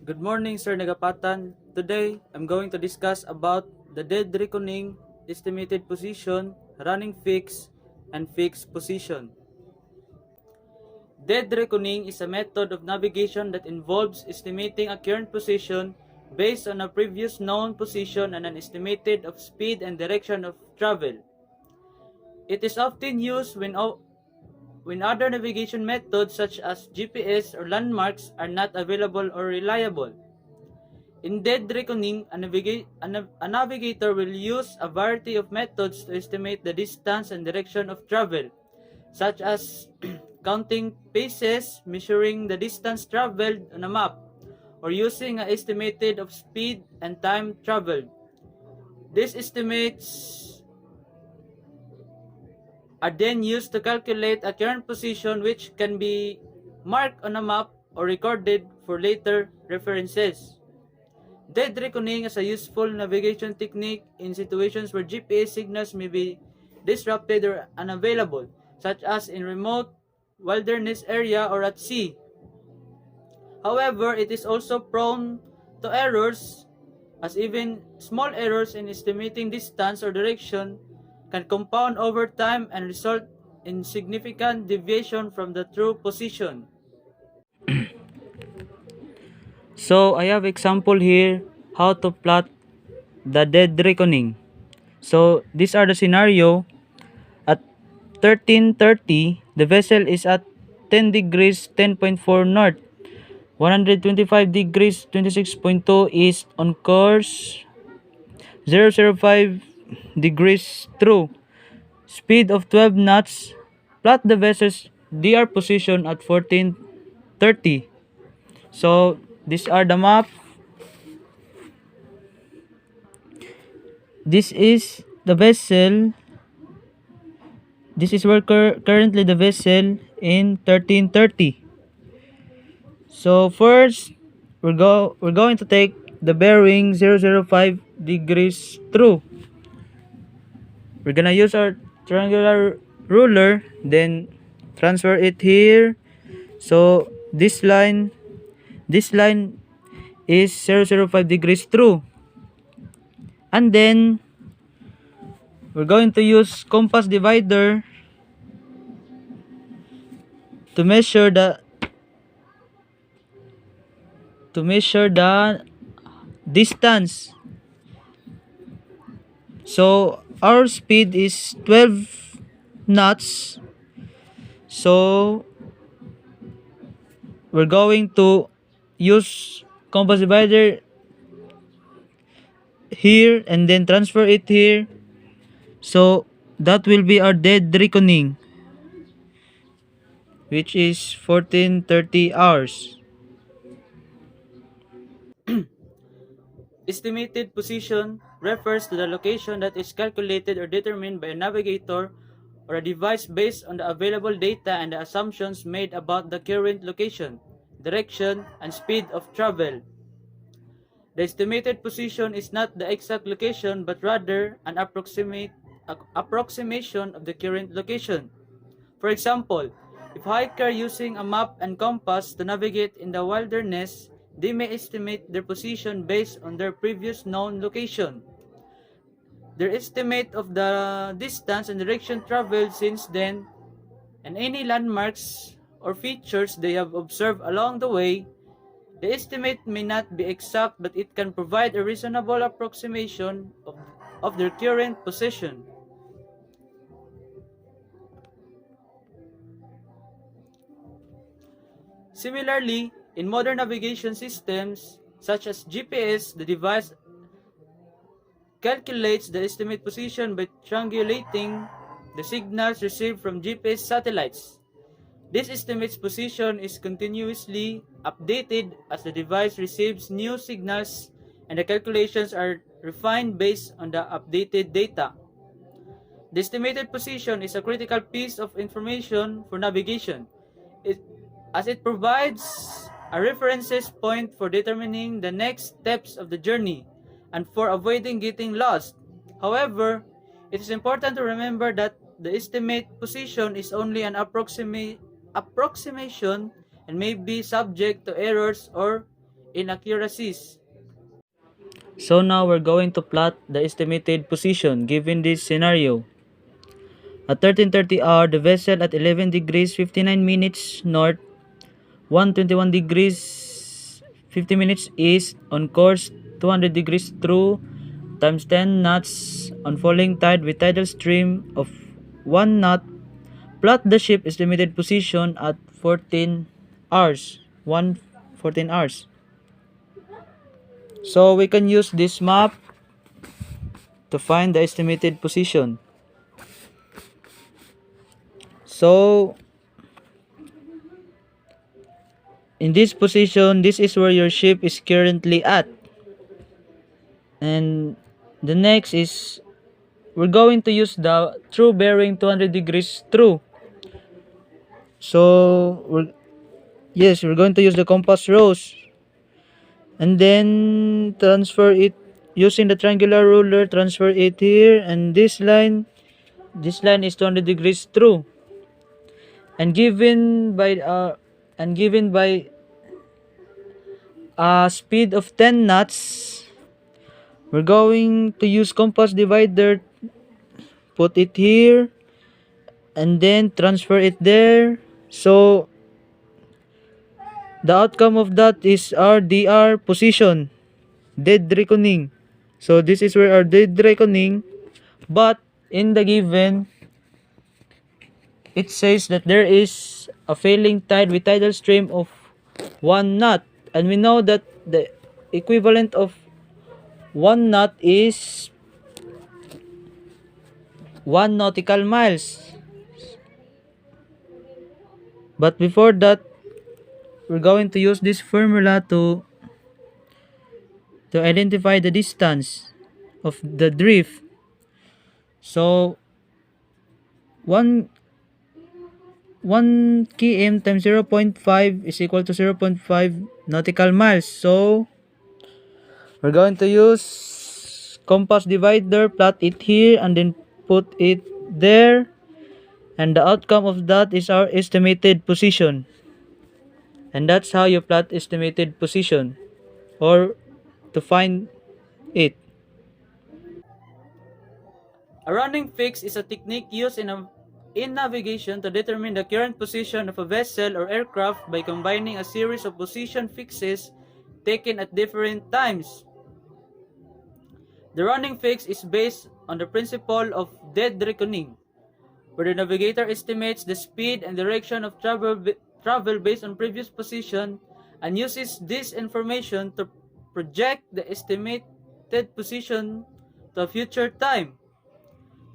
Good morning, Sir Nagapatan. Today, I'm going to discuss about the dead reckoning, estimated position, running fix, and fixed position. Dead reckoning is a method of navigation that involves estimating a current position based on a previous known position and an estimated of speed and direction of travel. It is often used when other navigation methods such as GPS or landmarks are not available or reliable. In dead reckoning, a navigator will use a variety of methods to estimate the distance and direction of travel, such as counting paces, measuring the distance traveled on a map, or using an estimated of speed and time traveled. These estimates are then used to calculate a current position which can be marked on a map or recorded for later references. Dead reckoning is a useful navigation technique in situations where GPS signals may be disrupted or unavailable, such as in remote wilderness area or at sea. However, it is also prone to errors, as even small errors in estimating distance or direction can compound over time and result in significant deviation from the true position. So I have example here how to plot the dead reckoning. So these are the scenario. At 13:30, the vessel is at 10 degrees 10.4 north, 125 degrees 26.2 east on course 005 degrees true. Speed of 12 knots. Plot the vessel's DR position at 14:30. So these are the map. This is the vessel. This is where currently the vessel in 13:30. So first, we're going to take the bearing 005 degrees true. We're gonna use our triangular ruler, then transfer it here. So this line is 005 degrees true. And then we're going to use compass divider to measure the distance. So our speed is 12 knots. So we're going to use compass divider here and then transfer it here. So that will be our dead reckoning, which is 14:30 hours. Estimated position refers to the location that is calculated or determined by a navigator or a device based on the available data and the assumptions made about the current location, direction, and speed of travel. The estimated position is not the exact location but rather an approximation of the current location. For example, if hikers using a map and compass to navigate in the wilderness, they may estimate their position based on their previous known location. Their estimate of the distance and direction traveled since then, and any landmarks or features they have observed along the way, the estimate may not be exact but it can provide a reasonable approximation of their current position. Similarly, in modern navigation systems, such as GPS, the device calculates the estimate position by triangulating the signals received from GPS satellites. This estimate's position is continuously updated as the device receives new signals and the calculations are refined based on the updated data. The estimated position is a critical piece of information for navigation, as it provides a references point for determining the next steps of the journey and for avoiding getting lost. However, it is important to remember that the estimate position is only an approximation and may be subject to errors or inaccuracies. So now we're going to plot the estimated position given this scenario. At 13:30 hour, the vessel at 11 degrees 59 minutes north, 121 degrees 50 minutes east, on course 200 degrees through times 10 knots on falling tide with tidal stream of 1 knot. Plot the ship estimated position at 14 hours. 14 hours. So we can use this map to find the estimated position. So in this position, this is where your ship is currently at. And the next is we're going to use the true bearing 200 degrees true. So we're going to use the compass rose and then transfer it using the triangular ruler. Transfer it here, and this line is 200 degrees true, and given by a speed of 10 knots, we're going to use compass divider. Put it here and then transfer it there. So the outcome of that is our DR position, dead reckoning. So this is where our dead reckoning, but in the given it says that there is a failing tide with tidal stream of 1 knot, and we know that the equivalent of 1 knot is 1 nautical miles. But before that, we're going to use this formula to identify the distance of the drift. So 1 km times 0.5 is equal to 0.5 nautical miles. So we're going to use compass divider, plot it here and then put it there, and the outcome of that is our estimated position. And that's how you plot estimated position, or to find it. A running fix is a technique used in navigation to determine the current position of a vessel or aircraft by combining a series of position fixes taken at different times. The running fix is based on the principle of dead reckoning, where the navigator estimates the speed and direction of travel based on previous position and uses this information to project the estimated position to a future time.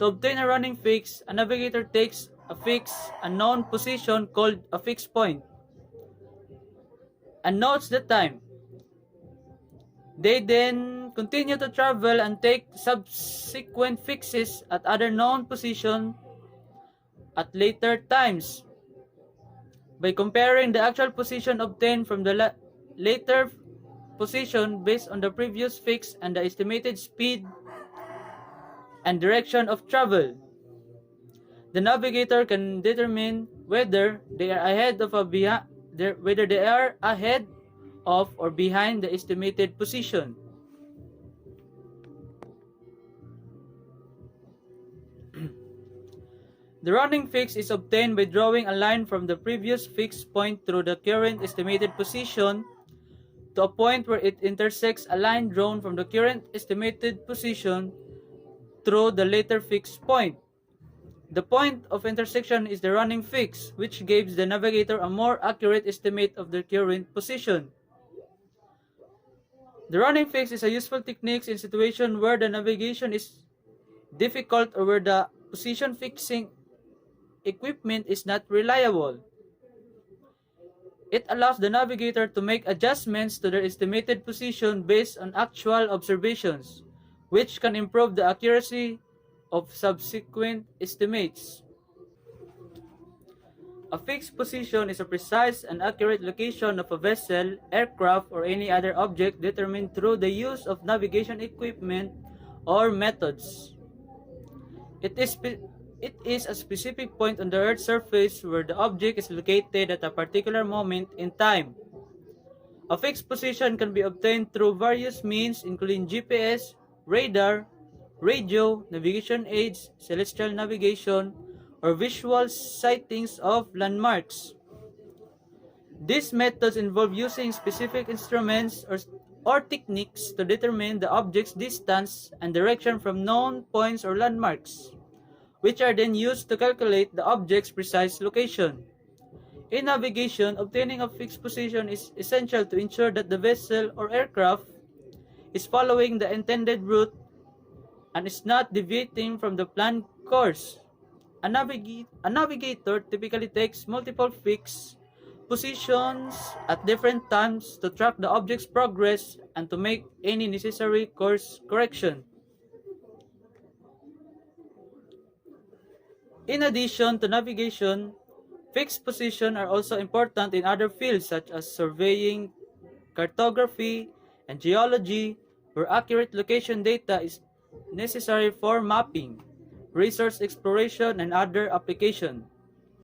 To obtain a running fix, a navigator takes a known position called a fixed point and notes the time. They then continue to travel and take subsequent fixes at other known positions at later times. By comparing the actual position obtained from the later position based on the previous fix and the estimated speed and direction of travel, the navigator can determine whether they are ahead of or behind the estimated position. The running fix is obtained by drawing a line from the previous fixed point through the current estimated position to a point where it intersects a line drawn from the current estimated position through the later fixed point. The point of intersection is the running fix, which gives the navigator a more accurate estimate of the current position. The running fix is a useful technique in situations where the navigation is difficult or where the position fixing equipment is not reliable. It allows the navigator to make adjustments to their estimated position based on actual observations, which can improve the accuracy of subsequent estimates. A fixed position is a precise and accurate location of a vessel, aircraft, or any other object determined through the use of navigation equipment or methods. It is a specific point on the Earth's surface where the object is located at a particular moment in time. A fixed position can be obtained through various means including GPS, radar, radio, navigation aids, celestial navigation, or visual sightings of landmarks. These methods involve using specific instruments or techniques to determine the object's distance and direction from known points or landmarks, which are then used to calculate the object's precise location. In navigation, obtaining a fixed position is essential to ensure that the vessel or aircraft is following the intended route and is not deviating from the planned course. A navigator typically takes multiple fixed positions at different times to track the object's progress and to make any necessary course correction. In addition to navigation, fixed positions are also important in other fields such as surveying, cartography, and geology, where accurate location data is necessary for mapping, resource exploration, and other applications.